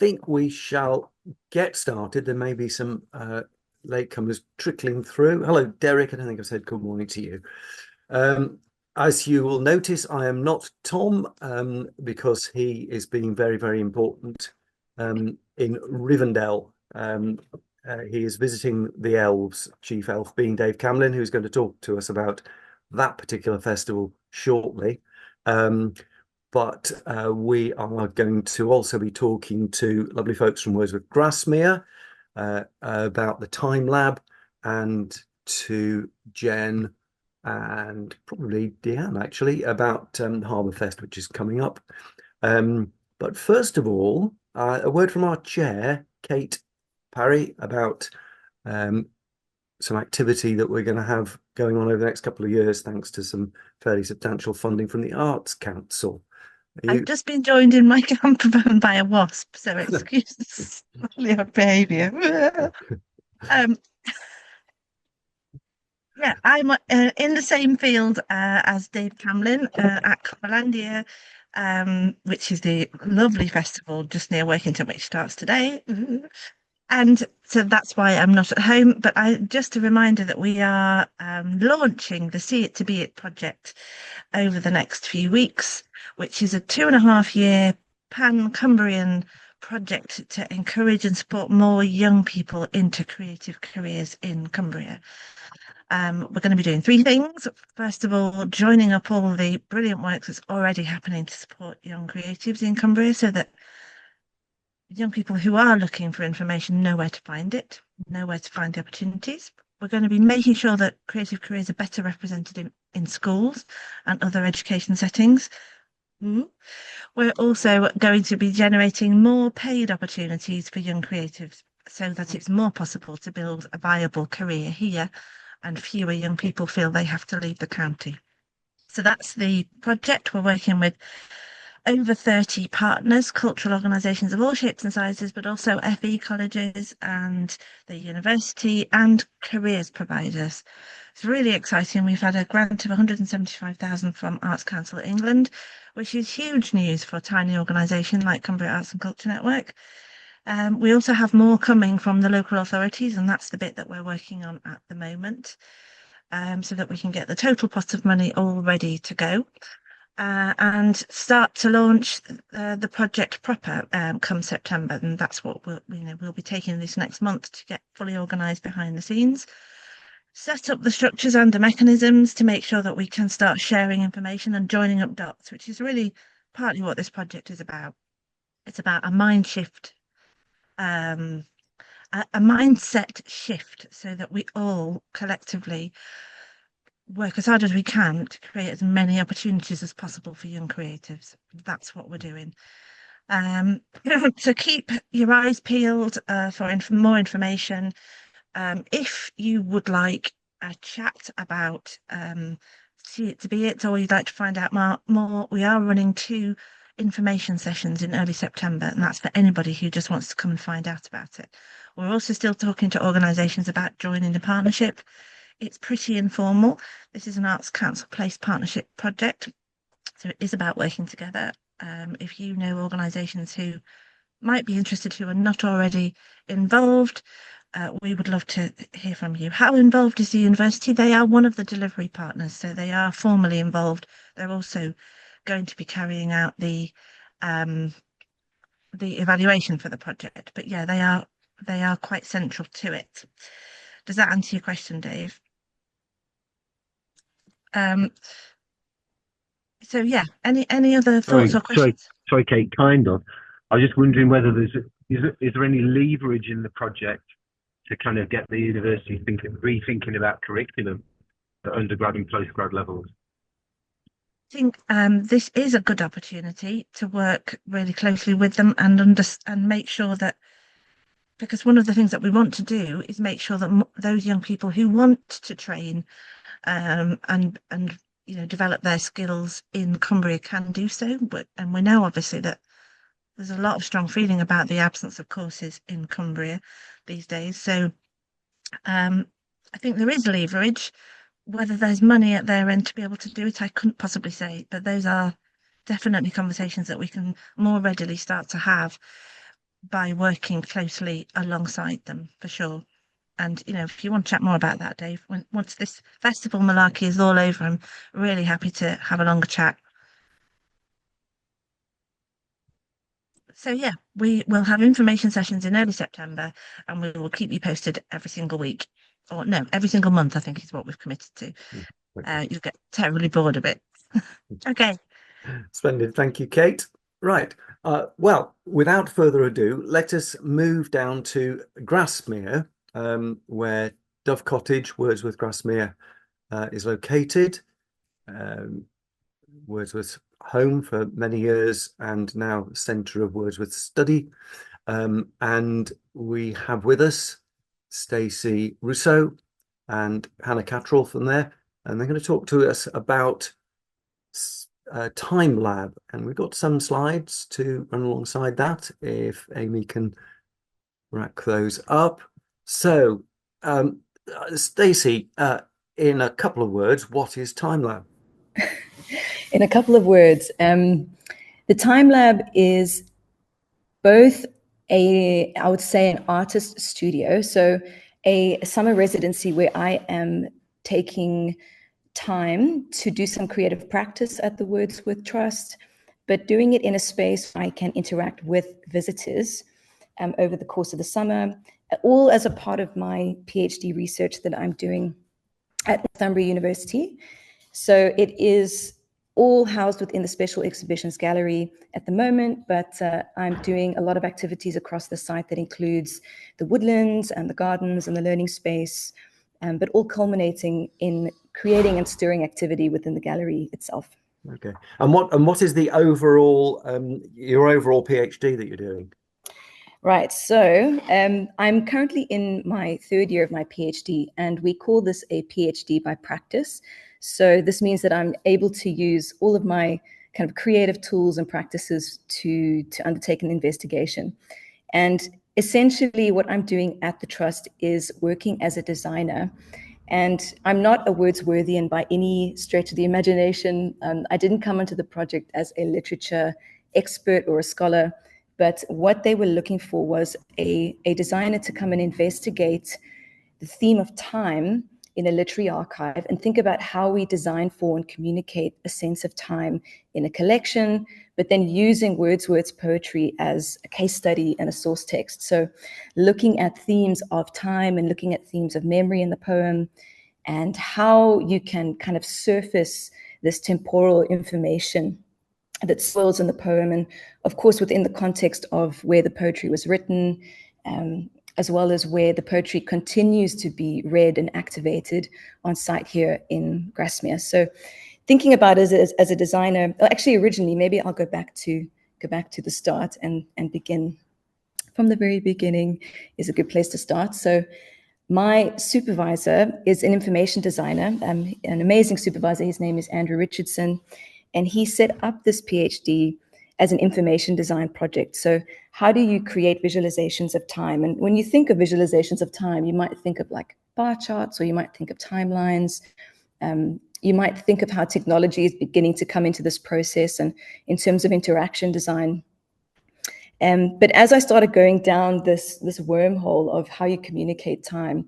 think we shall get started. There may be some latecomers trickling through. Hello, Derek. I don't think I've said good morning to you. As you will notice, I am not Tom because he is being very, very important in Rivendell. He is visiting the elves, chief elf being Dave Camlin, who's going to talk to us about that particular festival shortly. But we are going to also be talking to lovely folks from Wordsworth Grasmere about the Time Lab, and to Jen and probably Deanne actually about the Harbour Fest, which is coming up. But first of all, a word from our chair, Kate Parry, about some activity that we're going to have going on over the next couple of years, thanks to some fairly substantial funding from the Arts Council. I've just been joined in my camper van by a wasp, so excuse the odd behaviour. Yeah, I'm in the same field as Dave Camlin at Cumberlandia, which is the lovely festival just near Workington, which starts today. And so that's why I'm not at home. But just a reminder that we are launching the See It to Be It project over the next few weeks, which is a 2.5 year pan-Cumbrian project to encourage and support more young people into creative careers in Cumbria. We're going to be doing 3 things. First of all, joining up all the brilliant work that's already happening to support young creatives in Cumbria, so that young people who are looking for information know where to find it, know where to find the opportunities. We're going to be making sure that creative careers are better represented in schools and other education settings. We're also going to be generating more paid opportunities for young creatives so that it's more possible to build a viable career here and fewer young people feel they have to leave the county. So that's the project. We're working with over 30 partners, cultural organisations of all shapes and sizes, but also FE colleges and the university and careers providers. It's really exciting. We've had a grant of 175,000 from Arts Council England, which is huge news for a tiny organisation like Cumbria Arts and Culture Network. We also have more coming from the local authorities, and that's the bit that we're working on at the moment, so that we can get the total pot of money all ready to go and start to launch the project proper come September. And that's what we'll be taking this next month to get fully organised behind the scenes, set up the structures and the mechanisms to make sure that we can start sharing information and joining up dots, which is really partly what this project is about. It's about a mind shift. A mindset shift so that we all collectively work as hard as we can to create as many opportunities as possible for young creatives. That's what we're doing. So keep your eyes peeled for more information. If you would like a chat about See It to Be It, or you'd like to find out more, we are running 2 information sessions in early September, and that's for anybody who just wants to come and find out about it. We're also still talking to organisations about joining the partnership. It's pretty informal. This is an Arts Council Place partnership project, so it is about working together. If you know organisations who might be interested who are not already involved, we would love to hear from you. How involved is the university? They are one of the delivery partners, so they are formally involved. They're also going to be carrying out the evaluation for the project. But yeah, they are quite central to it. Does that answer your question, Dave? So yeah, any other thoughts or questions? Sorry, Kate. Kind of. I was just wondering whether is there any leverage in the project to kind of get the university rethinking about curriculum at undergrad and postgrad levels? I think this is a good opportunity to work really closely with them and make sure that, because one of the things that we want to do is make sure that those young people who want to train and develop their skills in Cumbria can do so. And we know obviously that there's a lot of strong feeling about the absence of courses in Cumbria these days. So I think there is leverage. Whether there's money at their end to be able to do it, I couldn't possibly say, but those are definitely conversations that we can more readily start to have by working closely alongside them, for sure. And, you know, if you want to chat more about that, Dave, once this festival malarkey is all over, I'm really happy to have a longer chat. So yeah, we will have information sessions in early September, and we will keep you posted every single week. Or no, every single month, I think is what we've committed to. Okay. You'll get terribly bored of it. Okay. Splendid. Thank you, Kate. Right. Well, without further ado, let us move down to Grasmere, where Dove Cottage, Wordsworth Grasmere, is located. Wordsworth's home for many years and now centre of Wordsworth study. And we have with us Stacey Roussow and Hannah Cattrall from there, and they're going to talk to us about Time Lab, and we've got some slides to run alongside that if Amy can rack those up. So, Stacey, in a couple of words, what is Time Lab? In a couple of words, the Time Lab is both I would say, an artist studio, so a summer residency where I am taking time to do some creative practice at the Wordsworth Trust, but doing it in a space where I can interact with visitors over the course of the summer, all as a part of my PhD research that I'm doing at Cumbria University. So it is all housed within the Special Exhibitions Gallery at the moment, but I'm doing a lot of activities across the site that includes the woodlands and the gardens and the learning space, but all culminating in creating and stirring activity within the gallery itself. Okay. And what is the overall your overall PhD that you're doing? Right. So I'm currently in my third year of my PhD, and we call this a PhD by practice. So this means that I'm able to use all of my kind of creative tools and practices to undertake an investigation. And essentially what I'm doing at the Trust is working as a designer. And I'm not a Wordsworthian by any stretch of the imagination. I didn't come into the project as a literature expert or a scholar, but what they were looking for was a designer to come and investigate the theme of time in a literary archive and think about how we design for and communicate a sense of time in a collection, but then using Wordsworth's poetry as a case study and a source text. So looking at themes of time and looking at themes of memory in the poem and how you can kind of surface this temporal information that swirls in the poem, and of course within the context of where the poetry was written, as well as where the poetry continues to be read and activated on site here in Grasmere. So thinking about it as a designer, actually originally, maybe I'll go back to the start and begin from the very beginning is a good place to start. So my supervisor is an information designer, an amazing supervisor. His name is Andrew Richardson, and he set up this PhD as an information design project. So how do you create visualizations of time? And when you think of visualizations of time, you might think of like bar charts, or you might think of timelines. You might think of how technology is beginning to come into this process and in terms of interaction design. But as I started going down this wormhole of how you communicate time,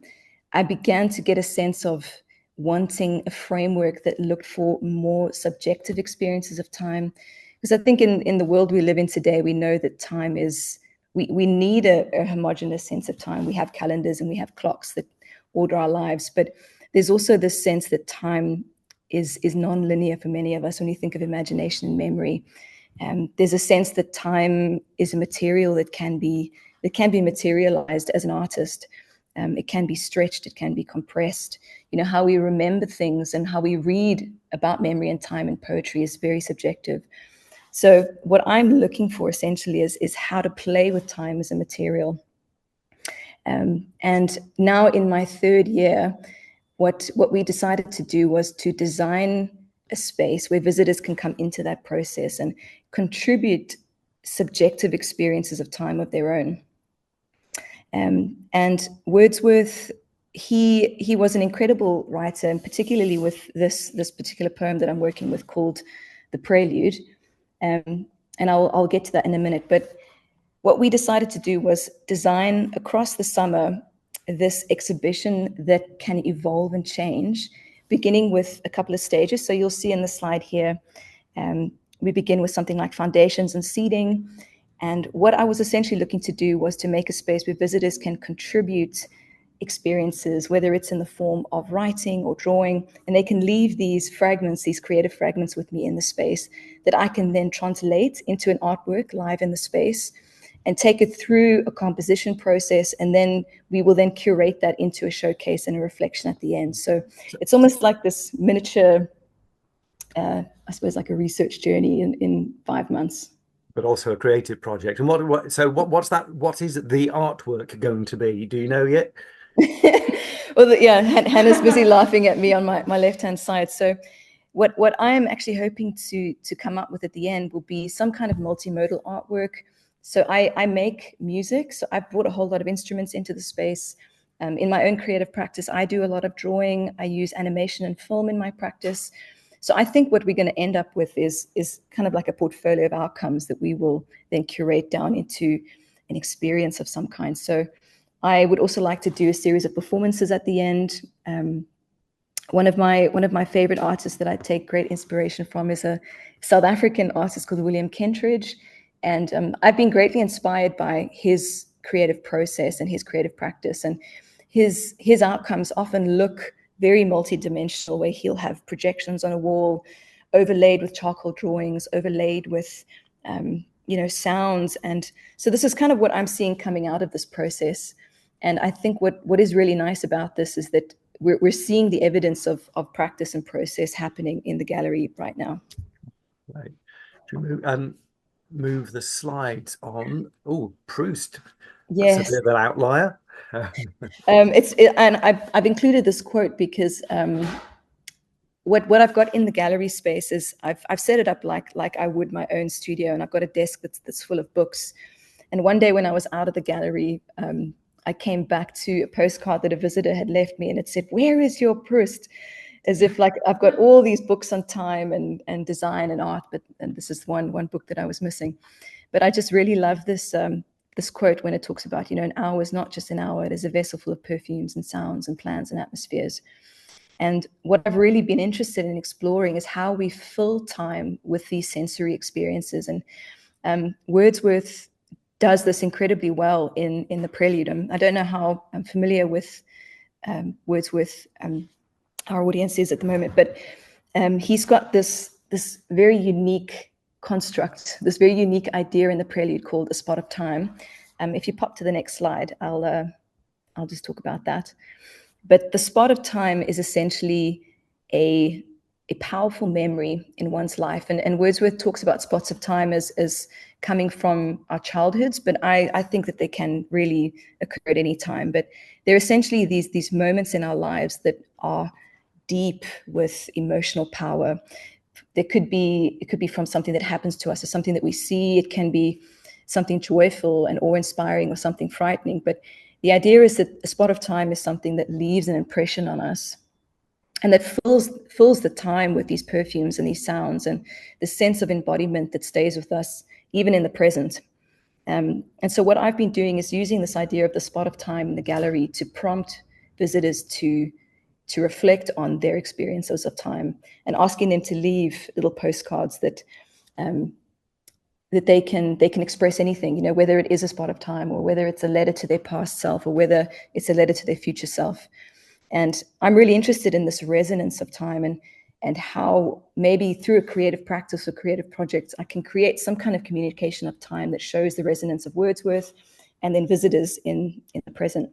I began to get a sense of wanting a framework that looked for more subjective experiences of time. Because I think in the world we live in today, we know that time is, we need a homogeneous sense of time. We have calendars and we have clocks that order our lives, but there's also this sense that time is non-linear for many of us when you think of imagination and memory. There's a sense that time is a material that can be materialized as an artist. It can be stretched, it can be compressed. You know, how we remember things and how we read about memory and time in poetry is very subjective. So what I'm looking for essentially is how to play with time as a material. And now in my third year, what we decided to do was to design a space where visitors can come into that process and contribute subjective experiences of time of their own. And Wordsworth, he was an incredible writer, and particularly with this particular poem that I'm working with called The Prelude. And I'll get to that in a minute. But what we decided to do was design across the summer this exhibition that can evolve and change, beginning with a couple of stages. So you'll see in the slide here, we begin with something like foundations and seating. And what I was essentially looking to do was to make a space where visitors can contribute experiences, whether it's in the form of writing or drawing, and they can leave these fragments, these creative fragments with me in the space that I can then translate into an artwork live in the space and take it through a composition process, and then we will then curate that into a showcase and a reflection at the end. So it's almost like this miniature, I suppose, like a research journey in 5 months. But also a creative project. And what's that? What is the artwork going to be? Do you know yet? Well, yeah, Hannah's busy laughing at me on my left-hand side. So what I am actually hoping to come up with at the end will be some kind of multimodal artwork. So I make music. So I've brought a whole lot of instruments into the space. In my own creative practice, I do a lot of drawing. I use animation and film in my practice. So I think what we're going to end up with is kind of like a portfolio of outcomes that we will then curate down into an experience of some kind. So I would also like to do a series of performances at the end. One of my favorite artists that I take great inspiration from is a South African artist called William Kentridge. And I've been greatly inspired by his creative process and his creative practice. And his outcomes often look very multidimensional, where he'll have projections on a wall overlaid with charcoal drawings, overlaid with sounds. And so this is kind of what I'm seeing coming out of this process. And I think what is really nice about this is that we're seeing the evidence of practice and process happening in the gallery right now. Right. Do you move the slides on? Oh, Proust. Yes. That's a bit of an outlier. And I've included this quote because what I've got in the gallery space is I've set it up like I would my own studio, and I've got a desk that's full of books. And one day when I was out of the gallery, I came back to a postcard that a visitor had left me, and it said, "Where is your Proust?" As if like I've got all these books on time and design and art, and this is one book that I was missing. But I just really love this this quote when it talks about, an hour is not just an hour, it is a vessel full of perfumes and sounds and plans and atmospheres. And what I've really been interested in exploring is how we fill time with these sensory experiences. And Wordsworth does this incredibly well in the Prelude. I don't know how I'm familiar with Wordsworth, our audience is at the moment, but he's got this very unique construct, this very unique idea in the Prelude called a spot of time. If you pop to the next slide, I'll just talk about that. But the spot of time is essentially a powerful memory in one's life. And Wordsworth talks about spots of time as coming from our childhoods, but I think that they can really occur at any time. But they're essentially these moments in our lives that are deep with emotional power. It could be from something that happens to us or something that we see. It can be something joyful and awe-inspiring or something frightening. But the idea is that a spot of time is something that leaves an impression on us and that fills the time with these perfumes and these sounds and the sense of embodiment that stays with us even in the present. And so what I've been doing is using this idea of the spot of time in the gallery to prompt visitors to reflect on their experiences of time and asking them to leave little postcards that they can express anything, whether it is a spot of time or whether it's a letter to their past self or whether it's a letter to their future self. And I'm really interested in this resonance of time and how maybe through a creative practice or creative projects, I can create some kind of communication of time that shows the resonance of Wordsworth and then visitors in the present.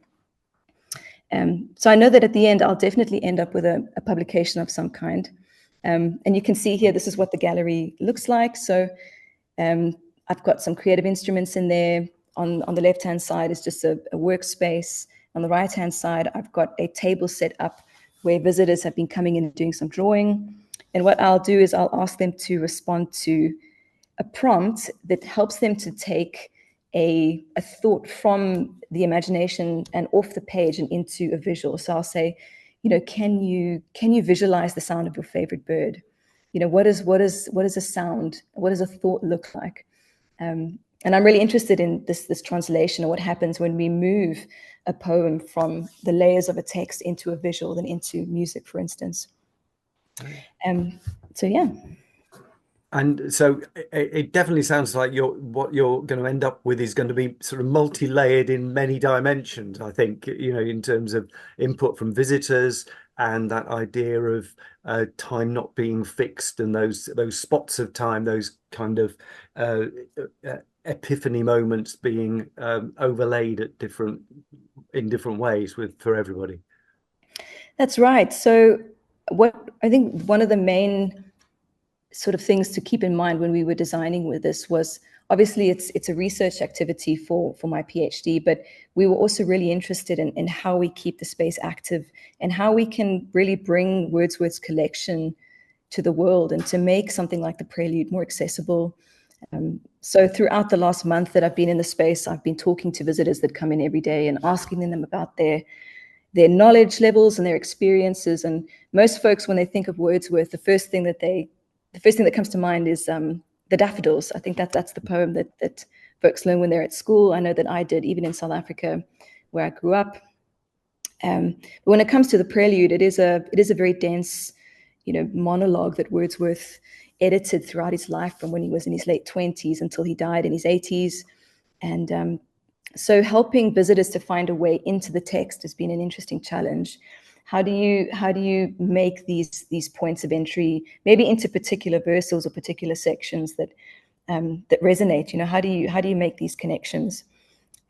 So I know that at the end, I'll definitely end up with a publication of some kind. And you can see here, this is what the gallery looks like. So I've got some creative instruments in there. On the left-hand side is just a workspace. On the right-hand side, I've got a table set up where visitors have been coming in and doing some drawing. And what I'll do is I'll ask them to respond to a prompt that helps them to take a thought from the imagination and off the page and into a visual. So I'll say, can you visualize the sound of your favorite bird? What is a sound? What does a thought look like? I'm really interested in this translation, and what happens when we move a poem from the layers of a text into a visual, then into music, for instance. So yeah. And so it definitely sounds like what you're going to end up with is going to be sort of multi-layered in many dimensions, I think, in terms of input from visitors and that idea of time not being fixed, and those spots of time, those kind of epiphany moments being overlaid in different ways for everybody. That's right. So what I think one of the main sort of things to keep in mind when we were designing with this was, obviously it's a research activity for my PhD, but we were also really interested in how we keep the space active and how we can really bring Wordsworth's collection to the world and to make something like the Prelude more accessible. So throughout the last month that I've been in the space, I've been talking to visitors that come in every day and asking them about their knowledge levels and their experiences. And most folks, when they think of Wordsworth, the first thing that comes to mind is the Daffodils. I think that's the poem that folks learn when they're at school. I know that I did, even in South Africa, where I grew up. But when it comes to the Prelude, it is a very dense, monologue that Wordsworth edited throughout his life, from when he was in his late 20s until he died in his 80s. And so helping visitors to find a way into the text has been an interesting challenge. How do you make these points of entry, maybe into particular verses or particular sections that resonate? How do you make these connections?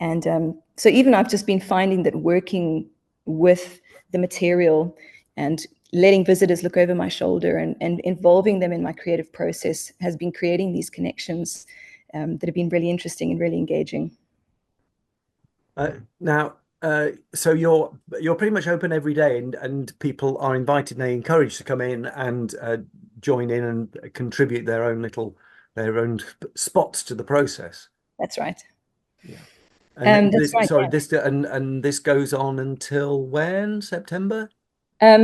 And so even I've just been finding that working with the material and letting visitors look over my shoulder and involving them in my creative process has been creating these connections that have been really interesting and really engaging. Now, so you're pretty much open every day, and people are invited and they encouraged to come in and join in and contribute their own spots to the process. That's right. Yeah. And that's right. Sorry, yeah. This goes on until when? September?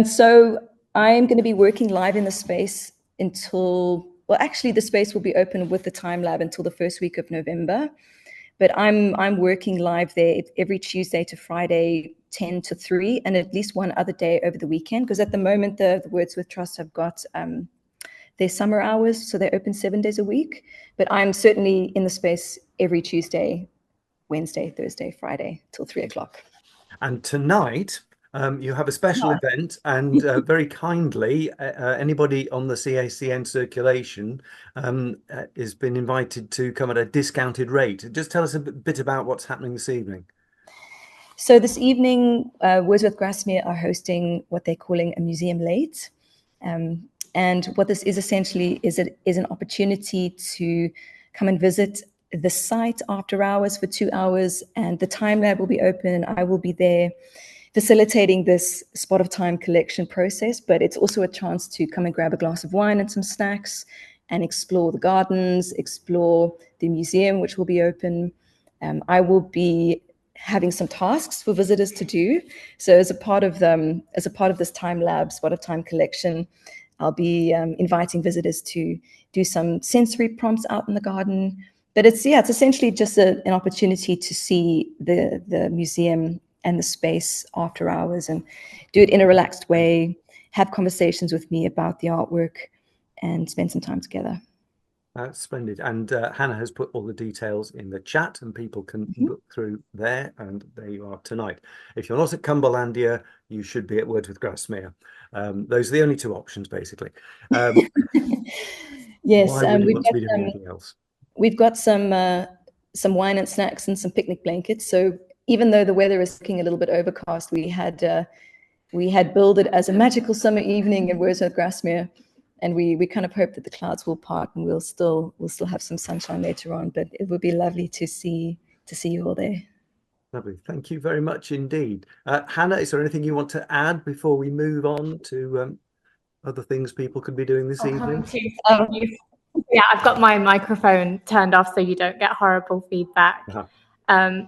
So I'm going to be working live in the space until, well, actually the space will be open with the time lab until the first week of November. But I'm working live there every Tuesday to Friday, 10 to 3, and at least one other day over the weekend, because at the moment the Wordsworth Trust have got their summer hours, so they're open 7 days a week. But I'm certainly in the space every Tuesday, Wednesday, Thursday, Friday till 3 o'clock. And tonight, you have a special event, and very kindly, anybody on the CACN circulation has been invited to come at a discounted rate. Just tell us a bit about what's happening this evening. So this evening, Wordsworth Grasmere are hosting what they're calling a museum late. And what this is essentially is an opportunity to come and visit the site after hours for 2 hours, and the time lab will be open and I will be there facilitating this spot of time collection process. But it's also a chance to come and grab a glass of wine and some snacks and explore the gardens, explore the museum, which will be open. I will be having some tasks for visitors to do. So as a part of this time lab, spot of time collection, I'll be inviting visitors to do some sensory prompts out in the garden. But it's essentially just an opportunity to see the museum and the space after hours and do it in a relaxed way, have conversations with me about the artwork and spend some time together. That's splendid. And Hannah has put all the details in the chat, and people can look through there, and there you are tonight. If you're not at Cumberlandia, you should be at Wordsworth Grasmere. Those are the only two options, basically. Yes, why would you want to be doing anything else? We've got some wine and snacks and some picnic blankets. So even though the weather is looking a little bit overcast, we had billed it as a magical summer evening in Wordsworth Grasmere, and we kind of hope that the clouds will part and we'll still have some sunshine later on. But it would be lovely to see you all there. Lovely, thank you very much indeed. Hannah, is there anything you want to add before we move on to other things people could be doing this evening? Yeah, I've got my microphone turned off so you don't get horrible feedback.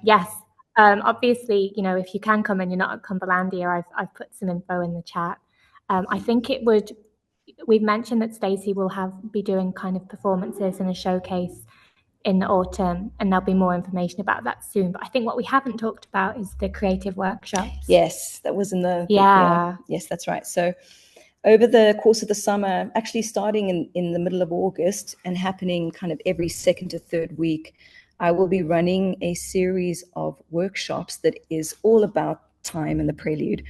Yes, obviously, if you can come and you're not at Cumberlandia, I've put some info in the chat. I think we've mentioned that Stacey will be doing kind of performances and a showcase in the autumn, and there'll be more information about that soon. But I think what we haven't talked about is the creative workshops. Yes, that was in the yeah. Yes, that's right. So over the course of the summer, actually starting in the middle of August and happening kind of every second to third week, I will be running a series of workshops that is all about time and the prelude.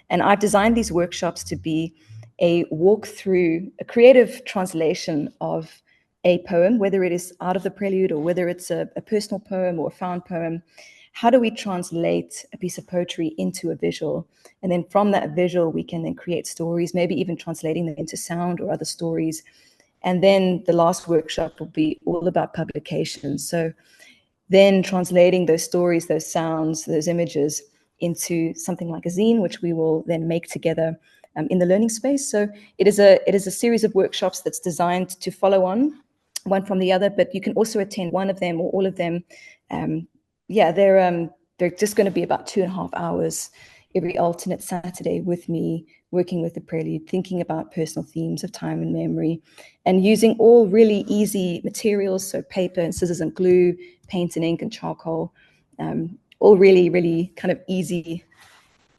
And I've designed these workshops to be a walk through, a creative translation of a poem, whether it is out of the prelude or whether it's a personal poem or a found poem. How do we translate a piece of poetry into a visual? And then from that visual, we can then create stories, maybe even translating them into sound or other stories. And then the last workshop will be all about publication. So then translating those stories, those sounds, those images into something like a zine, which we will then make together in the learning space. So it is a series of workshops that's designed to follow on one from the other, but you can also attend one of them or all of them. They're just going to be about 2.5 hours every alternate Saturday with me, working with the prelude, thinking about personal themes of time and memory, and using all really easy materials, so paper and scissors and glue, paint and ink and charcoal, all really, really kind of easy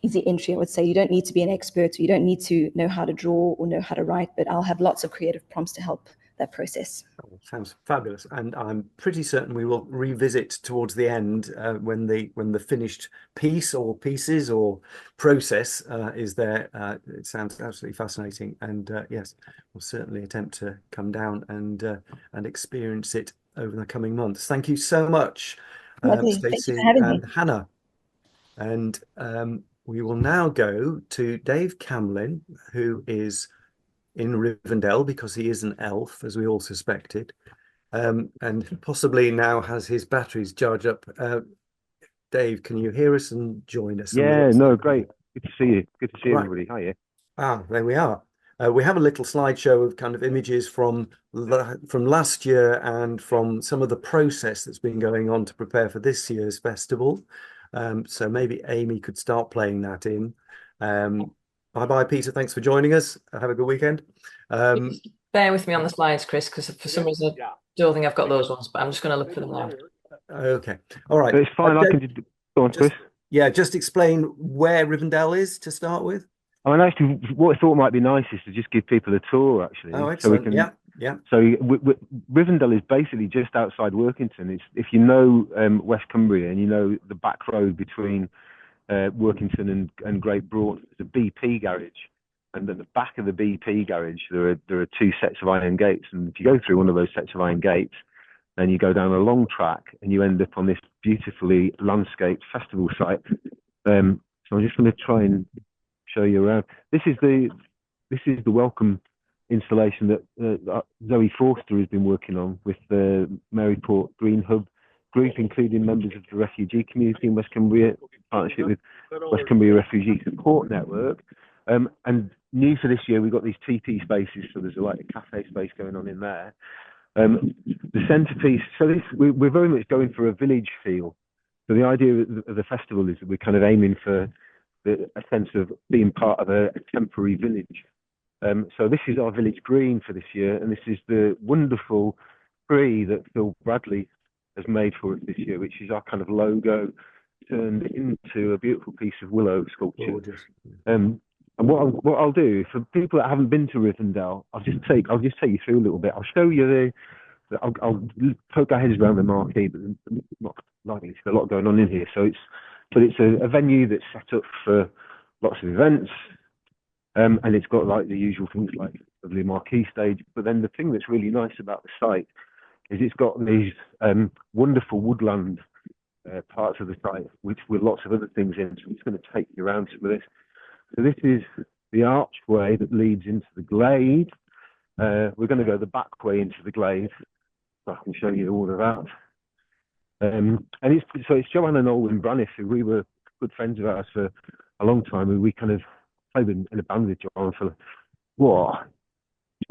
entry, I would say. You don't need to be an expert, or you don't need to know how to draw or know how to write, but I'll have lots of creative prompts to help that process. Oh, sounds fabulous, and I'm pretty certain we will revisit towards the end when the finished piece or pieces or process is there. It sounds absolutely fascinating, and yes, we'll certainly attempt to come down and experience it over the coming months. Thank you so much, Stacey and Hannah. And we will now go to Dave Camlin, who is in Rivendell because he is an elf, as we all suspected, and possibly now has his batteries charged up. Dave, can you hear us and join us? Yeah, no, great. Good to see you. Good to see everybody. Hiya. Ah, there we are. We have a little slideshow of kind of images from last year and from some of the process that's been going on to prepare for this year's festival. So maybe Amy could start playing that in. Bye-bye, Peter. Thanks for joining us. Have a good weekend. Bear with me on the slides, Chris, because for some reason I don't think I've got those ones, but I'm just going to look for them now. Okay. All right. It's fine. I can just go on, Chris. Yeah, just explain where Rivendell is to start with. I mean, actually, what I thought might be nice is to just give people a tour, actually. Oh, excellent. So we can, yeah. So Rivendell is basically just outside Workington. It's, if you know West Cumbria and you know the back road between Workington and Great Broughton, there's a BP garage. And at the back of the BP garage, there are 2 sets of iron gates. And if you go through one of those sets of iron gates, then you go down a long track and you end up on this beautifully landscaped festival site. So I'm just going to try and show you around. This is the welcome installation that Zoe Forster has been working on with the Maryport Green Hub group, including members of the refugee community in West Cumbria, in partnership with West Cumbria Refugee Support Network. And new for this year, we've got these TP spaces, so there's like a cafe space going on in there. The centrepiece, so we're very much going for a village feel. So the idea of the festival is that we're kind of aiming for a sense of being part of a temporary village. So this is our village green for this year, and this is the wonderful tree that Phil Bradley has made for us this year, which is our kind of logo turned into a beautiful piece of willow sculpture. And what I'll do for people that haven't been to Rivendell, I'll just take you through a little bit. I'll show you I'll poke our heads around the marquee, but not likely to be a lot going on in here. So it's a venue that's set up for lots of events, and it's got like the usual things like the marquee stage. But then the thing that's really nice about the site is it's got these wonderful woodland parts of the site, which with lots of other things in. So I'm just going to take you around some of this. So this is the archway that leads into the glade. We're going to go the back way into the glade, so I can show you all of that. And it's Joanne and Olwen Braniff, who we were good friends of ours for a long time, and we kind of played in a band with Joanne for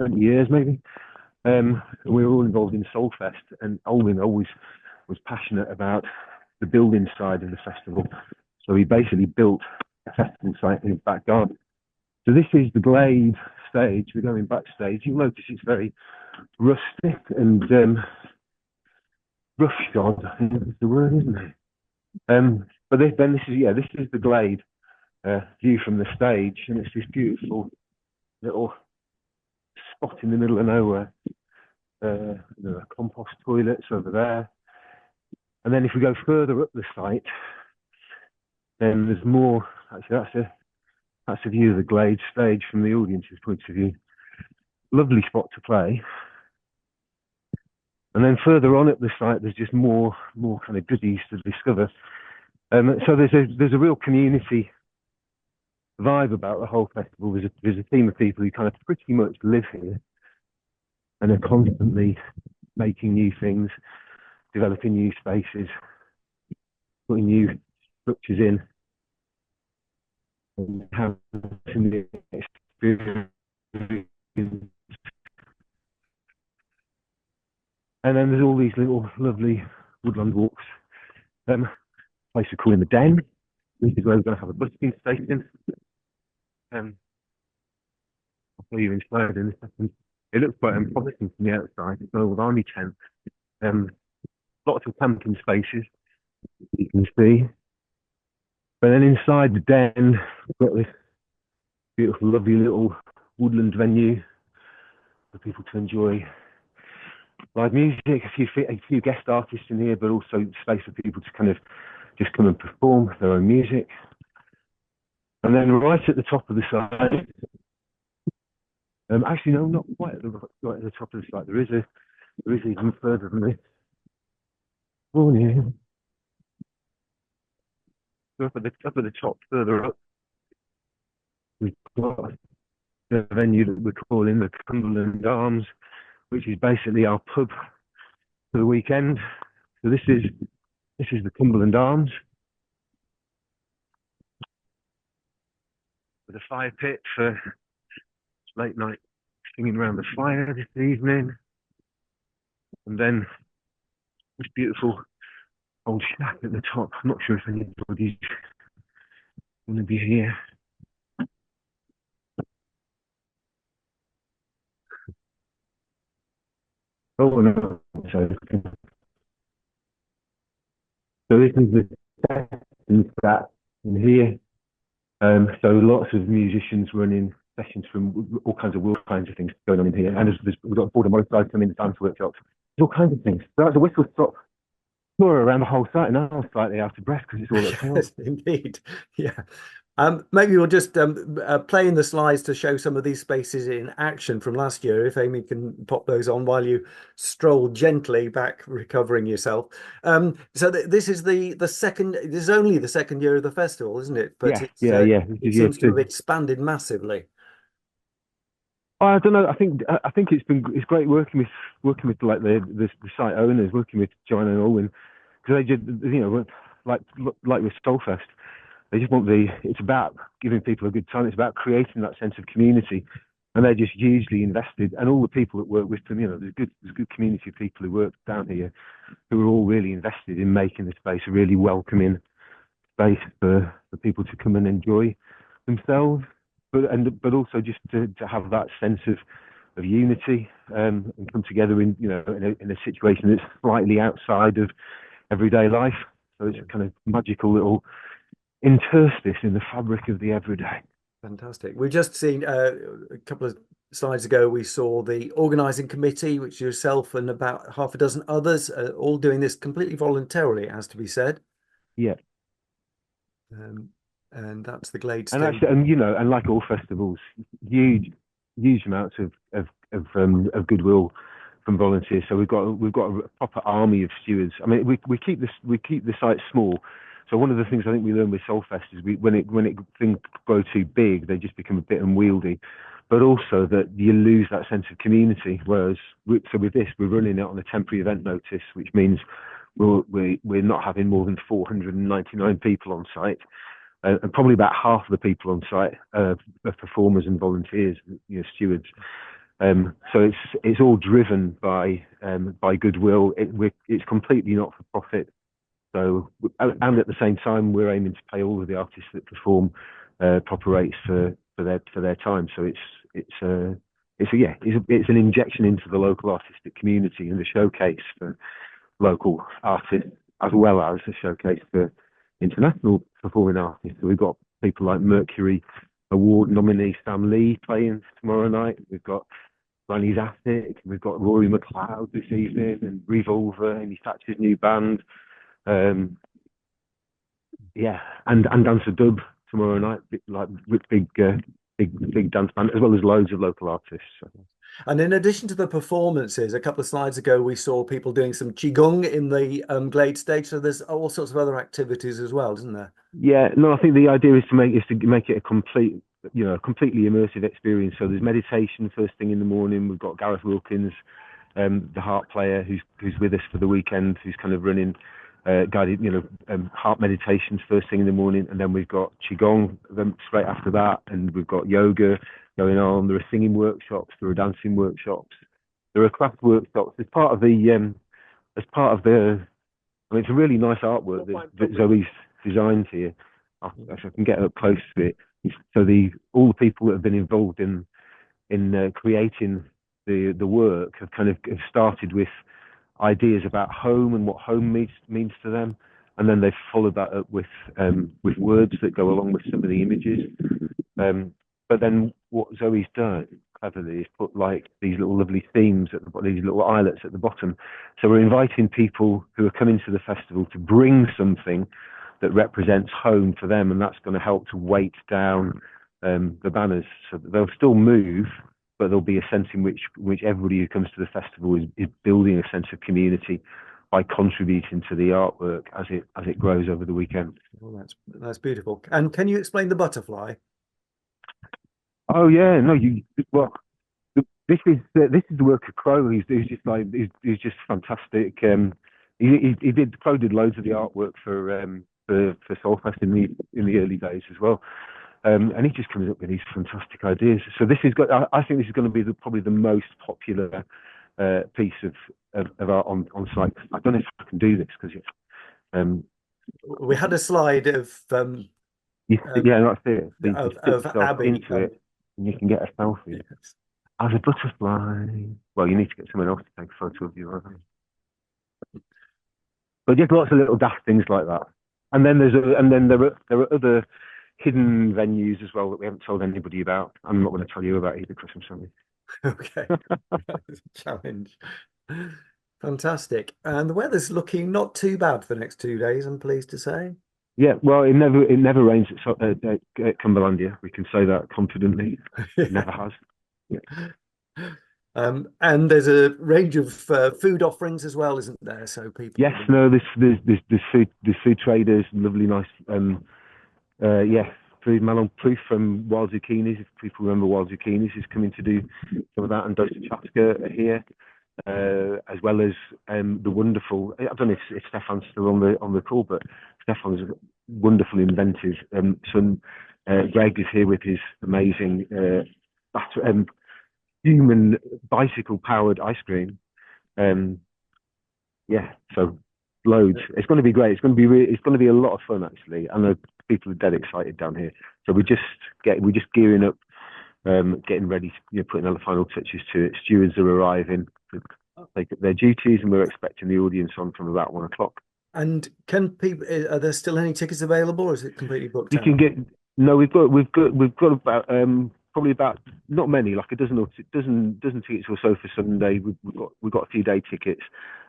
20 years maybe. And we were all involved in Soulfest, and Olwen always was passionate about the building side of the festival. So he basically built a festival site in his back garden. So this is the glade stage. We're going backstage. You'll notice it's very rustic and roughshod, I think is the word, isn't it? But this is the glade view from the stage, and it's this beautiful little spot in the middle of nowhere. There are compost toilets over there, and then if we go further up the site, then there's more. Actually, that's a view of the glade stage from the audience's point of view. Lovely spot to play. And then further on at the site, there's just more kind of goodies to discover. So there's a real community vibe about the whole festival. There's a team of people who kind of pretty much live here and are constantly making new things, developing new spaces, putting new structures in, and having the experience. And then there's all these little lovely woodland walks. Place we're calling the Den. This is where we're going to have a busking station. I'll show you inside in a second. It looks quite promising from the outside. It's an old army tent. Lots of camping spaces, you can see. But then inside the Den, we've got this beautiful, lovely little woodland venue for people to enjoy live music, a few guest artists in here, but also space for people to kind of just come and perform their own music. And then right at the top of the site, actually no, not quite right at the top of the site. There is even further than this. Oh yeah. So up at the top, further up, we've got the venue that we're calling the Cumberland Arms, which is basically our pub for the weekend. So this is the Cumberland Arms, with a fire pit for late night singing around the fire this evening, and then this beautiful old shack at the top. I'm not sure if anybody's going to be here. Oh no! So this is the second flat in here. So lots of musicians running sessions from all kinds of things going on in here. And we've got border motorcycles coming in, dance workshops, all kinds of things. So that's a whistle stop tour around the whole site, and I'm slightly out of breath because it's all at Yes, indeed. Yeah. Maybe we'll just play in the slides to show some of these spaces in action from last year, if Amy can pop those on while you stroll gently back, recovering yourself. So this is the second. This is only the second year of the festival, isn't it? But it seems to have expanded massively. I don't know. I think it's great working with like the site owners, working with John and Owen, because they just, like with Soulfest, they just it's about giving people a good time. It's about creating that sense of community, and they're just hugely invested. And all the people that work with them, there's a good community of people who work down here, who are all really invested in making the space a really welcoming space for people to come and enjoy themselves. But also just to have that sense of unity and come together in a situation that's slightly outside of everyday life. So it's a kind of magical little interstice in the fabric of the everyday. Fantastic. We've just seen a couple of slides ago, we saw the organising committee, which yourself and about half a dozen others are all doing this completely voluntarily, it has to be said. Yeah. And that's the Glade stage. And actually, and like all festivals, huge amounts of goodwill from volunteers. So we've got a proper army of stewards. I mean, we keep the site small. So one of the things I think we learned with Soulfest is when things grow too big, they just become a bit unwieldy. But also that you lose that sense of community. Whereas with this, we're running it on a temporary event notice, which means we're not having more than 499 people on site. And probably about half of the people on site are performers and volunteers, stewards. So it's all driven by goodwill. It's completely not for profit. So, and at the same time, we're aiming to pay all of the artists that perform proper rates for their time. So it's an injection into the local artistic community and a showcase for local artists, as well as a showcase for international performing artists. So we've got people like Mercury Award nominee Sam Lee playing tomorrow night. We've got Granny's Attic. We've got Rory McLeod this evening, and Revolver, Amy Thatcher's new band. Yeah, and Dancer Dub tomorrow night, like with big dance band, as well as loads of local artists. And in addition to the performances, a couple of slides ago, we saw people doing some qigong in the Glade stage. So there's all sorts of other activities as well, isn't there? Yeah, no, I think the idea is to make it a completely immersive experience. So there's meditation first thing in the morning. We've got Gareth Wilkins, the harp player, who's with us for the weekend, who's kind of running guided, harp meditations first thing in the morning, and then we've got qigong straight after that, and we've got yoga going on. There are singing workshops, there are dancing workshops, there are craft workshops. As part of the, I mean, it's a really nice artwork that Zoe's designed here. If I can get up close to it. So all the people that have been involved in creating the work have started with ideas about home and what home means to them, and then they've followed that up with words that go along with some of the images. But then what Zoe's done cleverly is put like these little lovely themes at these little islets at the bottom. So we're inviting people who are coming to the festival to bring something that represents home for them, and that's going to help to weight down the banners, so that they'll still move, but there'll be a sense in which everybody who comes to the festival is building a sense of community by contributing to the artwork as it grows over the weekend. Well, that's beautiful. And can you explain the butterfly? Oh yeah, no, this is the work of Crow. He's just fantastic. Crow did loads of the artwork for Soulfest in the early days as well. And he just comes up with these fantastic ideas. So I think this is going to be probably the most popular piece of art on site. I don't know if I can do this because we had a slide of that's it. Of Abby into it, and you can get a selfie. Yes. As a butterfly. Well, you need to get someone else to take a photo of you, I think. But just lots of little daft things like that. And then there are other hidden venues as well that we haven't told anybody about. I'm not going to tell you about either, Chris. I'm sorry. Okay. Challenge. Fantastic. And the weather's looking not too bad for the next 2 days, I'm pleased to say. Yeah, well, it never rains at Cumberlandia. We can say that confidently. It never has. Yeah. And there's a range of food offerings as well, isn't there? So people. Yes, no, there's food traders, lovely, nice. Food Malon Proof from Wild Zucchinis. If people remember Wild Zucchinis, is coming to do some of that, and Dose of Chaska are here, as well as the wonderful. I don't know if Stefan's still on the call, but Stefan's wonderful inventive son Greg is here with his amazing human bicycle-powered ice cream. So loads. It's going to be great. It's going to be a lot of fun actually. I know people are dead excited down here. So we're just gearing up, getting ready, putting all the final touches to it. Stewards are arriving to take up their duties, and we're expecting the audience on from about 1 o'clock. And are there still any tickets available, or is it completely booked out? We've got about probably about, not many, like a dozen tickets or so for Sunday. We've got a few day tickets.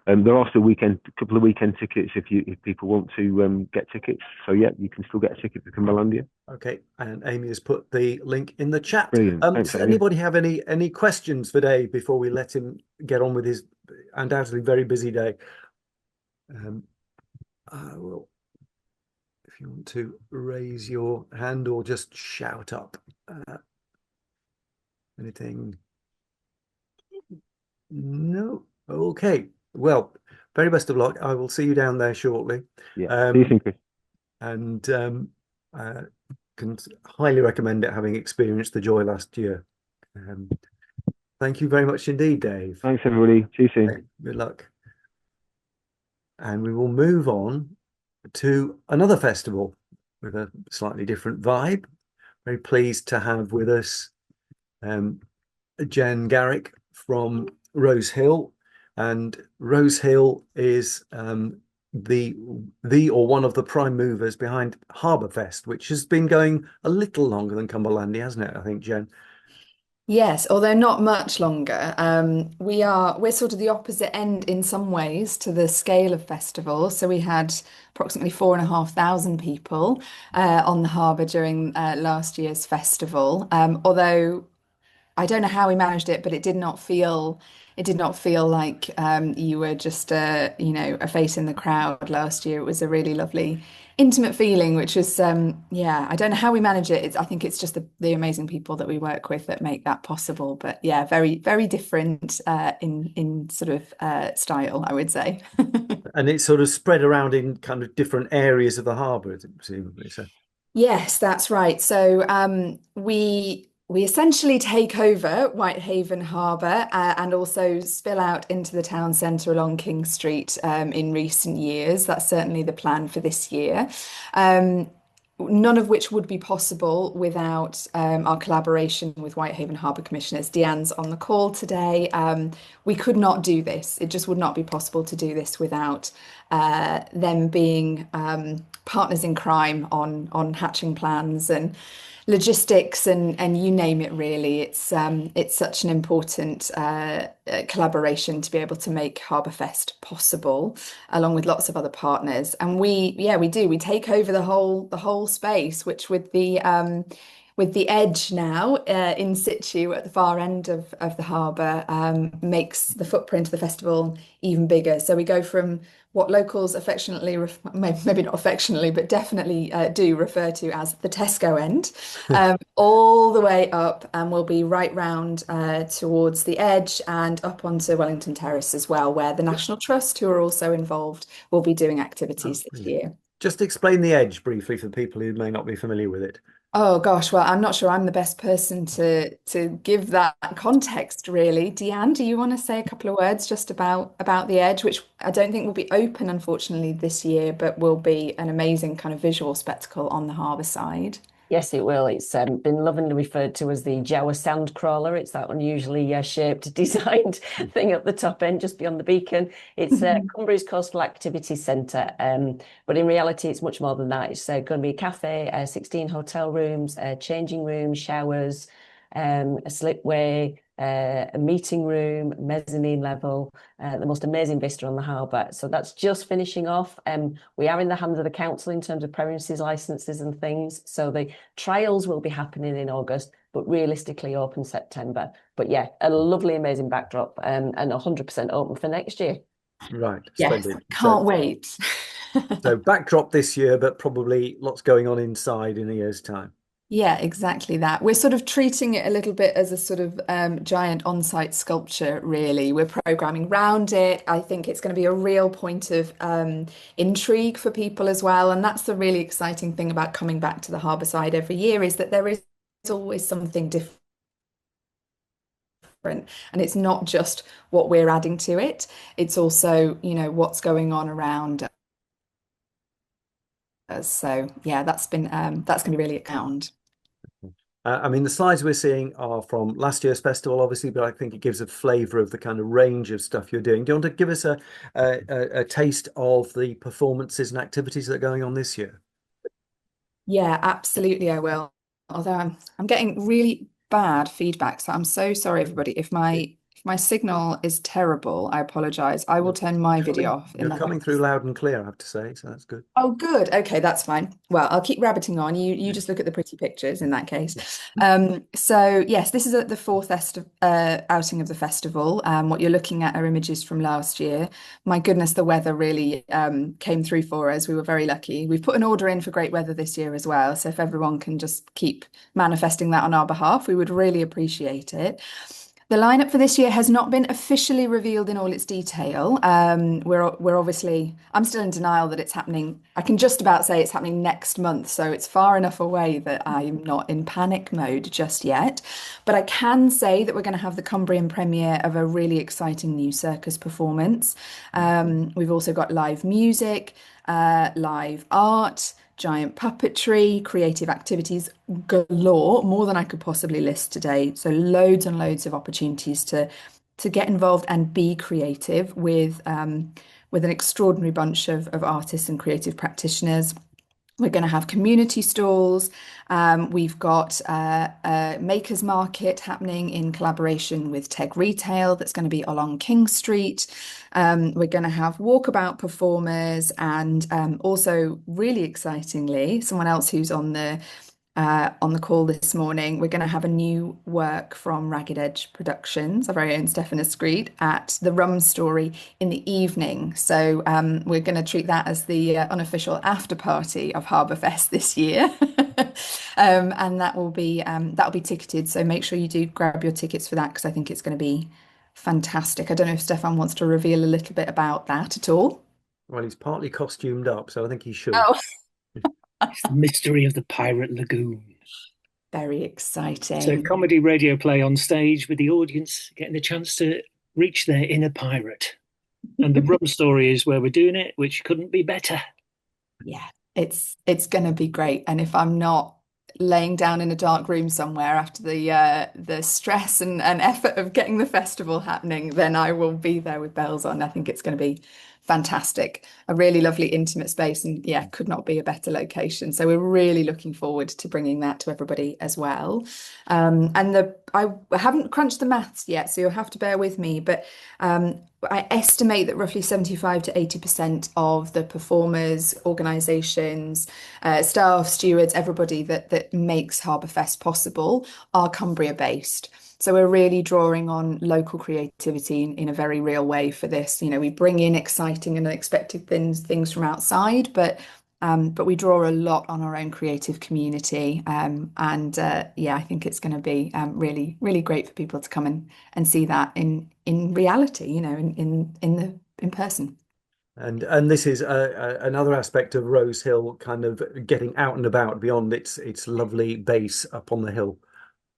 There are still a couple of weekend tickets if people want to get tickets. So yeah, you can still get a ticket for Cumberlandia. Okay, and Amy has put the link in the chat. Thanks, Does anybody have any questions for Dave before we let him get on with his undoubtedly very busy day? I will, if you want to raise your hand or just shout up. Anything? No. Okay. Well, very best of luck. I will see you down there shortly. Yeah. See you soon, Chris. And can highly recommend it, having experienced the joy last year. Thank you very much indeed, Dave. Thanks, everybody. See you soon. Okay, good luck. And we will move on to another festival with a slightly different vibe. Very pleased to have with us Jen Garrick from Rosehill, and Rosehill is the or one of the prime movers behind Harbour Fest, which has been going a little longer than Cumberlandia, hasn't it? I think, Jen. Yes, although not much longer. We're sort of the opposite end in some ways to the scale of festival. So we had approximately 4,500 people on the harbour during last year's festival. Although I don't know how we managed it, but it did not feel like you were just a face in the crowd last year. It was a really lovely, intimate feeling, which was yeah, I don't know how we manage it. I think it's just the amazing people that we work with that make that possible. But yeah, very, very different in sort of style, I would say. And it's sort of spread around in kind of different areas of the harbour, presumably. So Yes, that's right. So we essentially take over Whitehaven Harbour and also spill out into the town centre along King Street in recent years. That's certainly the plan for this year. Um, None of which would be possible without our collaboration with Whitehaven Harbour Commissioners. Deanne's on the call today. We could not do this. It just would not be possible to do this without them being partners in crime on hatching plans and logistics and you name it really. It's such an important collaboration to be able to make Harbour Fest possible, along with lots of other partners. And we take over the whole space, which with the edge now in situ at the far end of the harbour makes the footprint of the festival even bigger. So we go from what locals affectionately, maybe not affectionately, but definitely do refer to as the Tesco end, all the way up, and we'll be right round towards the edge and up onto Wellington Terrace as well, where the National Trust, who are also involved, will be doing activities this year. just explain the edge briefly for people who may not be familiar with it. Oh gosh, well, I'm not sure I'm the best person to give that context, really. Deanne, do you want to say a couple of words just about the Edge, which I don't think will be open, unfortunately, this year, but will be an amazing kind of visual spectacle on the harbour side? Yes, it will. It's been lovingly referred to as the Jawa sound crawler. It's that unusually shaped, designed thing at the top end, just beyond the beacon. It's Cumbria's Coastal Activities Centre, but in reality, it's much more than that. It's going to be a cafe, 16 hotel rooms, changing rooms, showers, a slipway, a meeting room, mezzanine level, the most amazing vista on the harbour. So that's just finishing off. We are in the hands of the council in terms of premises licences and things. So the trials will be happening in August, but realistically open September. But yeah, a lovely, amazing backdrop and 100% open for next year. Right. Yes, Splendid. can't wait. So backdrop this year, but probably lots going on inside in a year's time. Yeah, exactly that. We're sort of treating it a little bit as a sort of giant on-site sculpture, really. We're programming round it. I think it's going to be a real point of intrigue for people as well. And that's the really exciting thing about coming back to the harbour side every year, is that there is always something different. And it's not just what we're adding to it. It's also, what's going on around us. So yeah, that's going to be really account. I mean, the slides we're seeing are from last year's festival, obviously, but I think it gives a flavour of the kind of range of stuff you're doing. Do you want to give us a taste of the performances and activities that are going on this year? Yeah, absolutely, I will. Although I'm getting really bad feedback, so I'm so sorry, everybody. If my signal is terrible, I apologise. I will turn my video off. You're coming through loud and clear, I have to say, so that's good. Oh, good. Okay, that's fine. Well, I'll keep rabbiting on. You just look at the pretty pictures in that case. So yes, this is the fourth outing of the festival. What you're looking at are images from last year. My goodness, the weather really came through for us. We were very lucky. We've put an order in for great weather this year as well. So if everyone can just keep manifesting that on our behalf, we would really appreciate it. The lineup for this year has not been officially revealed in all its detail. We're obviously, I'm still in denial that it's happening. I can just about say it's happening next month, so it's far enough away that I'm not in panic mode just yet. But I can say that we're going to have the Cumbrian premiere of a really exciting new circus performance. We've also got live music, live art, giant puppetry, creative activities galore, more than I could possibly list today. So loads and loads of opportunities to get involved and be creative with an extraordinary bunch of artists and creative practitioners. We're going to have community stalls. We've got a makers market happening in collaboration with Teg Retail that's going to be along King Street. We're going to have walkabout performers, and also really excitingly, someone else who's on the call this morning, we're going to have a new work from Ragged Edge Productions, our very own Stefana Screed, at the Rum Story in the evening. So we're going to treat that as the unofficial after party of Harbour Fest this year. And that will be ticketed. So make sure you do grab your tickets for that, because I think it's going to be fantastic. I don't know if Stefan wants to reveal a little bit about that at all. Well, he's partly costumed up, so I think he should. Oh. It's the mystery of the Pirate Lagoon. Very exciting. So comedy radio play on stage with the audience getting the chance to reach their inner pirate. And the Rum Story is where we're doing it, which couldn't be better. Yeah, it's going to be great. And if I'm not laying down in a dark room somewhere after the stress and effort of getting the festival happening, then I will be there with bells on. I think it's going to be fantastic. A really lovely intimate space, and yeah, could not be a better location. So we're really looking forward to bringing that to everybody as well. I haven't crunched the maths yet, so you'll have to bear with me, but I estimate that roughly 75 to 80% of the performers, organisations, staff, stewards, everybody that makes Harbour Fest possible are Cumbria based. So we're really drawing on local creativity in a very real way for this. You know, we bring in exciting and unexpected things from outside, but we draw a lot on our own creative community. Yeah, I think it's going to be really, really great for people to come and see that in reality, you know, in person. And this is another aspect of Rosehill kind of getting out and about beyond its lovely base up on the hill.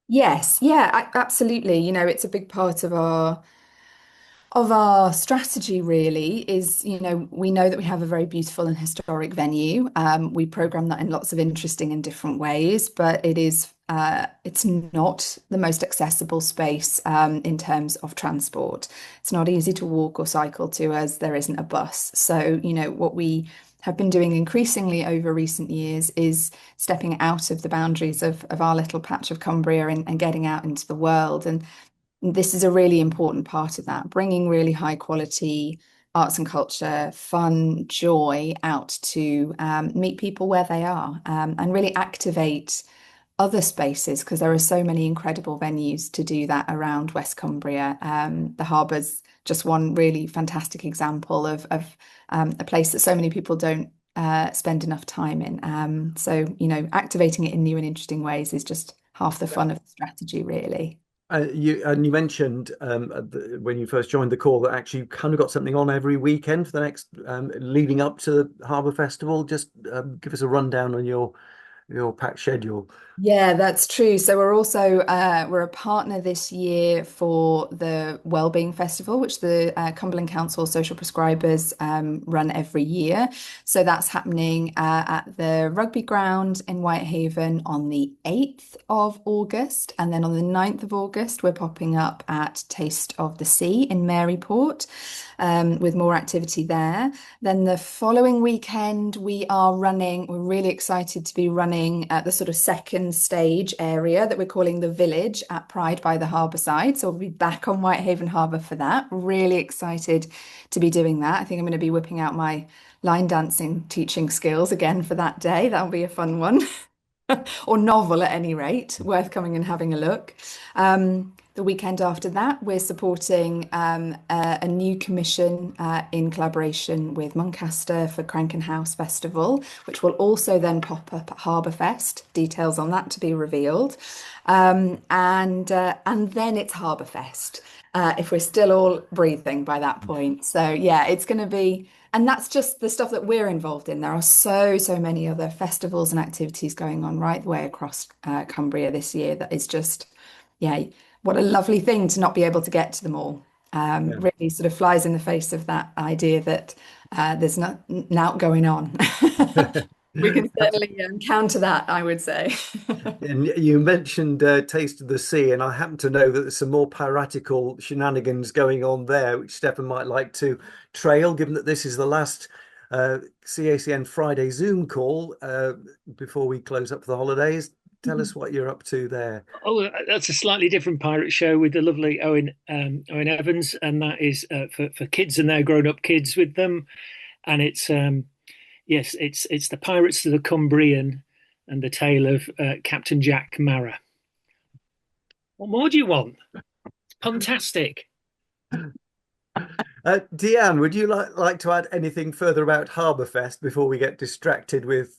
Yes, yeah, absolutely. You know, it's a big part of our strategy really is, you know, we know that we have a very beautiful and historic venue. We program that in lots of interesting and different ways, but it's not the most accessible space in terms of transport. It's not easy to walk or cycle to, as there isn't a bus. So, you know, what we have been doing increasingly over recent years is stepping out of the boundaries of our little patch of Cumbria and getting out into the world. And this is a really important part of that, bringing really high quality arts and culture, fun, joy out to meet people where they are, and really activate other spaces, because there are so many incredible venues to do that around West Cumbria. The Harbour's just one really fantastic example of a place that so many people don't spend enough time in. So, you know, activating it in new and interesting ways is just half the fun of the strategy, really. You mentioned when you first joined the call that actually you kind of got something on every weekend for the next leading up to the Harbour Festival. Just give us a rundown on your packed schedule. Yeah, that's true. So we're also we're a partner this year for the Wellbeing Festival, which the Cumberland Council Social Prescribers run every year. So that's happening at the Rugby Ground in Whitehaven on the 8th of August. And then on the 9th of August, we're popping up at Taste of the Sea in Maryport with more activity there. Then the following weekend, we're really excited to be running at the sort of second stage area that we're calling the Village at Pride by the Harbour side. So we'll be back on Whitehaven Harbour for that. Really excited to be doing that. I think I'm going to be whipping out my line dancing teaching skills again for that day. That'll be a fun one. Or novel at any rate, worth coming and having a look. The weekend after that, we're supporting a new commission in collaboration with Muncaster for Cranken House Festival, which will also then pop up at Harbour Fest. Details on that to be revealed. And then it's Harbour Fest, if we're still all breathing by that point. So yeah, it's going to be, and that's just the stuff that we're involved in. There are so many other festivals and activities going on right the way across Cumbria this year that is just, yeah, what a lovely thing to not be able to get to them all. Really sort of flies in the face of that idea that there's not going on. We can certainly counter that, I would say. And you mentioned Taste of the Sea, and I happen to know that there's some more piratical shenanigans going on there, which Stefan might like to trail, given that this is the last CACN Friday Zoom call before we close up for the holidays. Tell us what you're up to there. Oh, that's a slightly different pirate show with the lovely Owen Evans, and that is for kids and their grown-up kids with them. And it's yes, it's the Pirates of the Cumbrian and the tale of Captain Jack Marra. What more do you want? It's fantastic. Deanne, would you like to add anything further about Harbour Fest before we get distracted with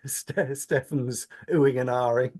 Stefan's oohing and ahhing?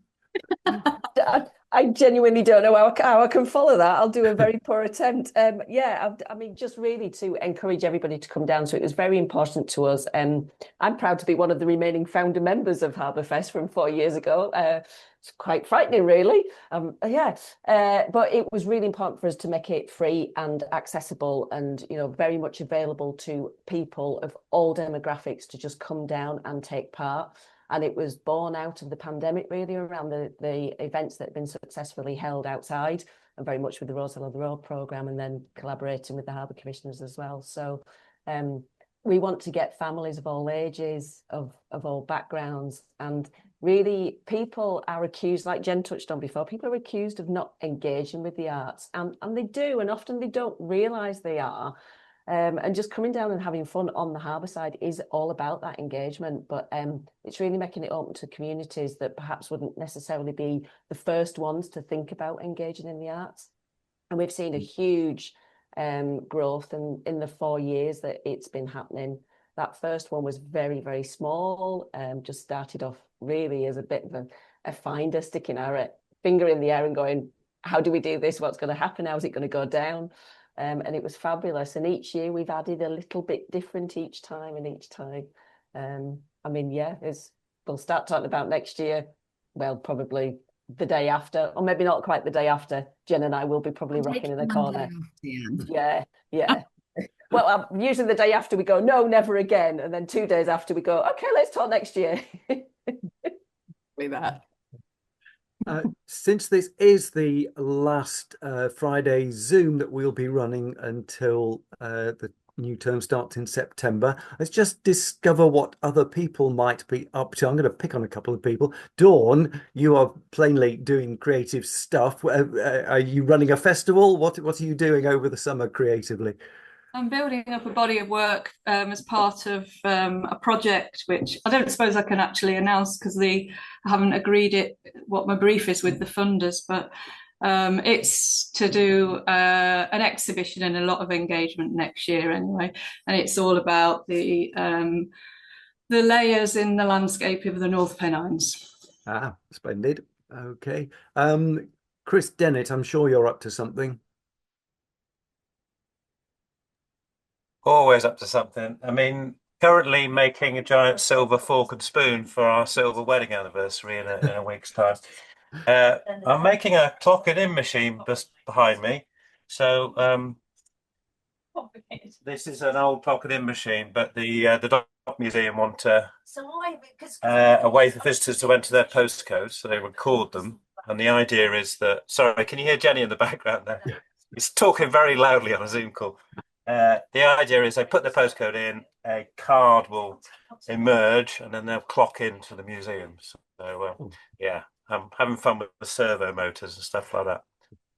I genuinely don't know how I can follow that. I'll do a very poor attempt. Yeah, I mean, just really to encourage everybody to come down. So it was very important to us. I'm proud to be one of the remaining founder members of Harbour Fest from 4 years ago. It's quite frightening, really. But it was really important for us to make it free and accessible and, very much available to people of all demographics to just come down and take part. And it was born out of the pandemic, really, around the events that have been successfully held outside, and very much with the Rosehill on the Road programme, and then collaborating with the Harbour Commissioners as well. So we want to get families of all ages, of all backgrounds, and really people are accused, like Jen touched on before, people are accused of not engaging with the arts, and they do, and often they don't realise they are. And just coming down and having fun on the harbour side is all about that engagement, but it's really making it open to communities that perhaps wouldn't necessarily be the first ones to think about engaging in the arts. And we've seen a huge growth in the 4 years that it's been happening. That first one was very, very small, just started off really as a bit of a finder, sticking our finger in the air and going, how do we do this? What's going to happen? How is it going to go down? And it was fabulous. And each year we've added a little bit different each time. I mean, yeah, we'll start talking about next year. Well, probably the day after, or maybe not quite the day after. Jen and I will be probably rocking in the corner. Yeah. Well, usually the day after we go, no, never again. And then 2 days after we go, okay, let's talk next year. With that. Since this is the last Friday Zoom that we'll be running until the new term starts in September, let's just discover what other people might be up to. I'm going to pick on a couple of people. Dawn, you are plainly doing creative stuff. Are you running a festival? What are you doing over the summer creatively? I'm building up a body of work as part of a project which I don't suppose I can actually announce because I haven't agreed what my brief is with the funders, but it's to do an exhibition and a lot of engagement next year anyway, and it's all about the layers in the landscape of the North Pennines. Ah, splendid. Okay. Chris Dennett, I'm sure you're up to something. Always up to something. I mean, currently making a giant silver fork and spoon for our silver wedding anniversary in a week's time. I'm making a clocking in machine just behind me. So this is an old clocking in machine, but the Dock Museum want a way for visitors to enter their postcodes, so they record them. And the idea is that, sorry, can you hear Jenny in the background there? He's talking very loudly on a Zoom call. The idea is they put the postcode in, a card will emerge, and then they'll clock into the museum. So, yeah, I'm having fun with the servo motors and stuff like that.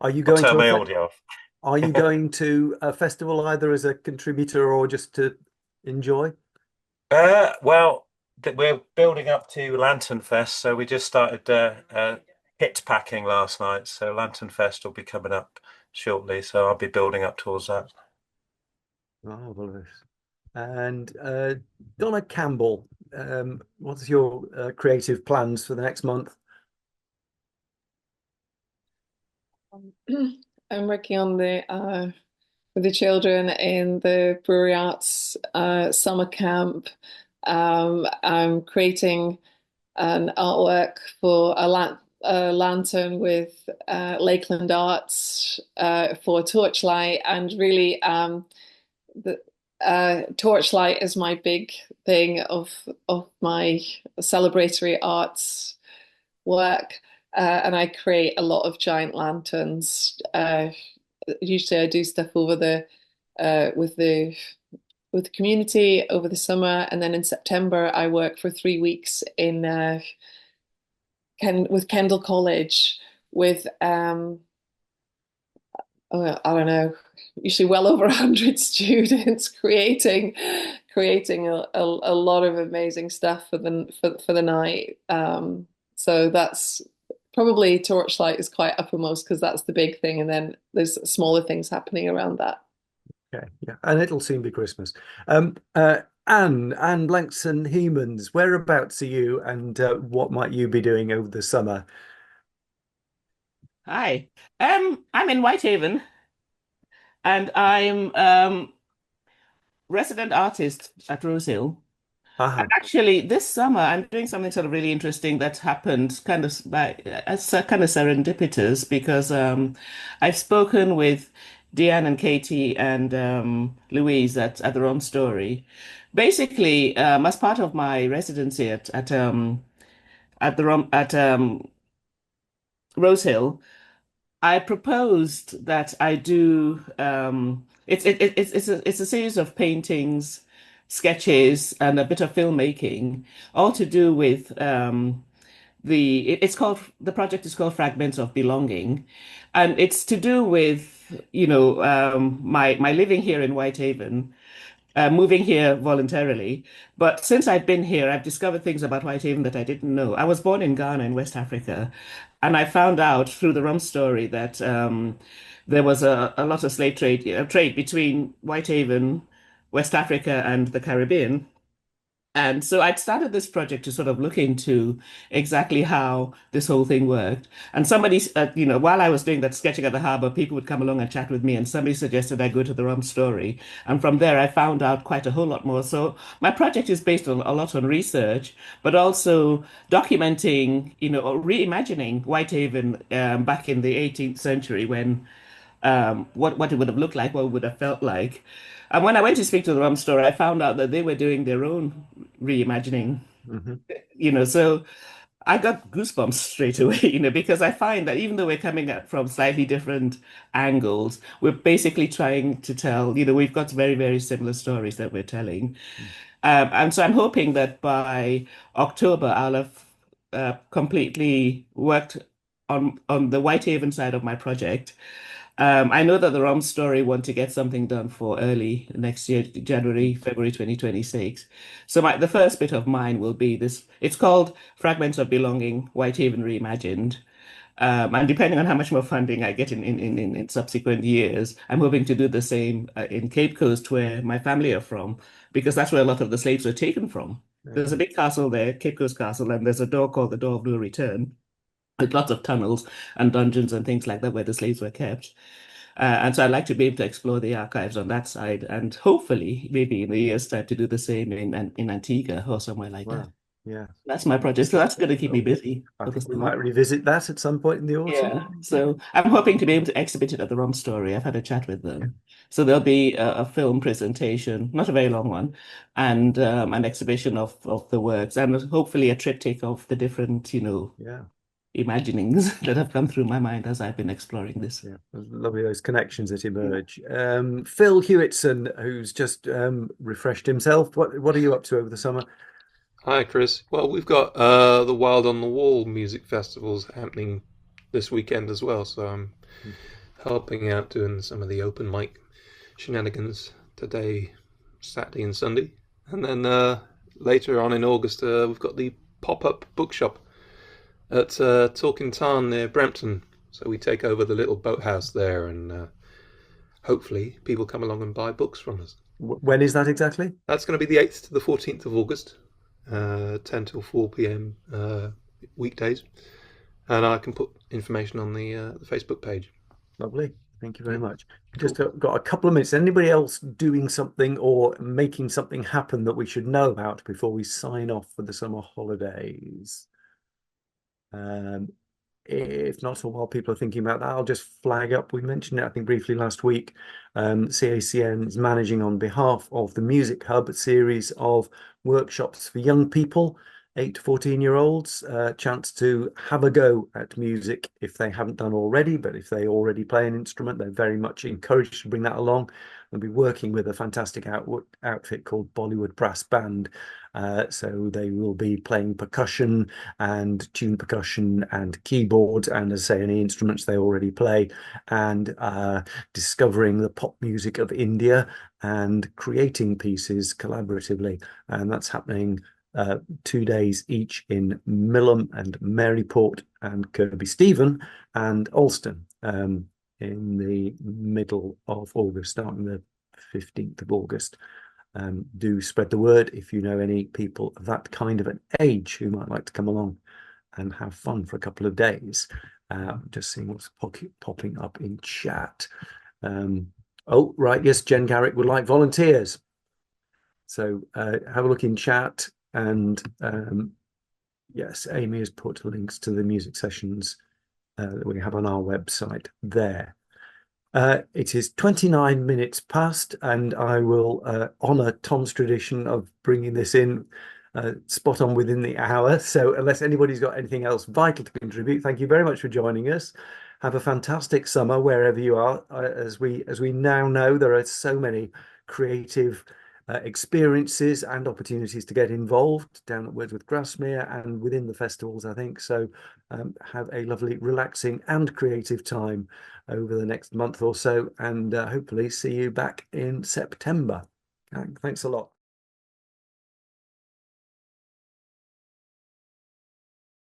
Are you going to turn my audio off? Are you going to a festival either as a contributor or just to enjoy? Well, we're building up to Lantern Fest, so we just started kit packing last night. So Lantern Fest will be coming up shortly, so I'll be building up towards that. Marvelous. And Donna Campbell, what's your creative plans for the next month? I'm working on with the children in the Brewery Arts summer camp. I'm creating an artwork for a lantern with Lakeland Arts for Torchlight, and really Torchlight is my big thing of my celebratory arts work, and I create a lot of giant lanterns. Usually, I do stuff over with the community over the summer, and then in September I work for 3 weeks in with Kendall College with I don't know, usually well over 100 students creating a lot of amazing stuff for the night. So that's probably Torchlight is quite uppermost because that's the big thing, and then there's smaller things happening around that. Okay, yeah, and it'll soon be Christmas. Anne Blankson Hemans, whereabouts are you, and what might you be doing over the summer? Hi, I'm in Whitehaven, and I'm resident artist at Rosehill. And actually, this summer I'm doing something sort of really interesting that happened kind of as kind of serendipitous because I've spoken with Deanne and Katie and Louise at the Wrong Story. Basically, as part of my residency at Rosehill, I proposed that I do it's a series of paintings, sketches, and a bit of filmmaking, all to do with the project is called Fragments of Belonging, and it's to do with my living here in Whitehaven, moving here voluntarily. But since I've been here, I've discovered things about Whitehaven that I didn't know. I was born in Ghana in West Africa, and I found out through the rum story that there was a lot of slave trade between Whitehaven, West Africa, and the Caribbean. And so I'd started this project to sort of look into exactly how this whole thing worked. And somebody, while I was doing that sketching at the harbor, people would come along and chat with me, and somebody suggested I go to the Rum Story. And from there, I found out quite a whole lot more. So my project is based on a lot on research, but also documenting, or reimagining Whitehaven back in the 18th century when what it would have looked like, what it would have felt like. And when I went to speak to the Rum Story, I found out that they were doing their own reimagining. So I got goosebumps straight away, because I find that even though we're coming at from slightly different angles, we're basically trying to tell, we've got very, very similar stories that we're telling. And so I'm hoping that by October, I'll have completely worked on the Whitehaven side of my project. I know that the Rum Story want to get something done for early next year, January, February 2026. So the first bit of mine will be this. It's called Fragments of Belonging, Whitehaven Reimagined. And depending on how much more funding I get in subsequent years, I'm hoping to do the same in Cape Coast, where my family are from, because that's where a lot of the slaves were taken from. There's a big castle there, Cape Coast Castle, and there's a door called the Door of No Return, with lots of tunnels and dungeons and things like that where the slaves were kept. And so I'd like to be able to explore the archives on that side, and hopefully, maybe in a year's time, to do the same in Antigua or somewhere like that. Yeah, that's my project. So that's going to keep me busy. I think we might revisit that at some point in the autumn. Yeah. So I'm hoping to be able to exhibit it at the Rum Story. I've had a chat with them. So there'll be a film presentation, not a very long one, and an exhibition of the works, and hopefully a triptych of the different, imaginings that have come through my mind as I've been exploring this. Yeah, lovely, those connections that emerge. Phil Hewitson, who's just refreshed himself. What are you up to over the summer? Hi, Chris. Well, we've got the Wild on the Wall music festivals happening this weekend as well, so I'm helping out doing some of the open mic shenanigans today, Saturday and Sunday. And then later on in August, we've got the pop-up bookshop at Talking Tarn near Brampton. So we take over the little boathouse there, and hopefully people come along and buy books from us. When is that exactly? That's going to be the 8th to the 14th of August. 10 till 4 p.m. Weekdays, and I can put information on the Facebook page. Lovely, thank you very much. Just got a couple of minutes. Anybody else doing something or making something happen that we should know about before we sign off for the summer holidays? if not, or while people are thinking about that, I'll just flag up. We mentioned it, I think, briefly last week. CACN is managing on behalf of the Music Hub a series of workshops for young people, 8 to 14-year-olds, chance to have a go at music if they haven't done already, but if they already play an instrument, they're very much encouraged to bring that along. They'll be working with a fantastic outfit called Bollywood Brass Band. So they will be playing percussion and tune percussion and keyboards, and as I say, any instruments they already play, and discovering the pop music of India and creating pieces collaboratively. And that's happening 2 days each in Millom and Maryport and Kirkby Stephen and Alston in the middle of August, starting the 15th of August. Do spread the word if you know any people of that kind of an age who might like to come along and have fun for a couple of days. Just seeing what's popping up in chat. Oh, right, yes, Jen Garrick would like volunteers. So have a look in chat. And yes, Amy has put links to the music sessions that we have on our website there. It is 29 minutes past, and I will honour Tom's tradition of bringing this in spot on within the hour. So unless anybody's got anything else vital to contribute, thank you very much for joining us. Have a fantastic summer wherever you are. As we now know, there are so many creative experiences and opportunities to get involved down at Wordsworth Grasmere and within the festivals, I think. So have a lovely, relaxing and creative time over the next month or so, and hopefully see you back in September. Thanks a lot.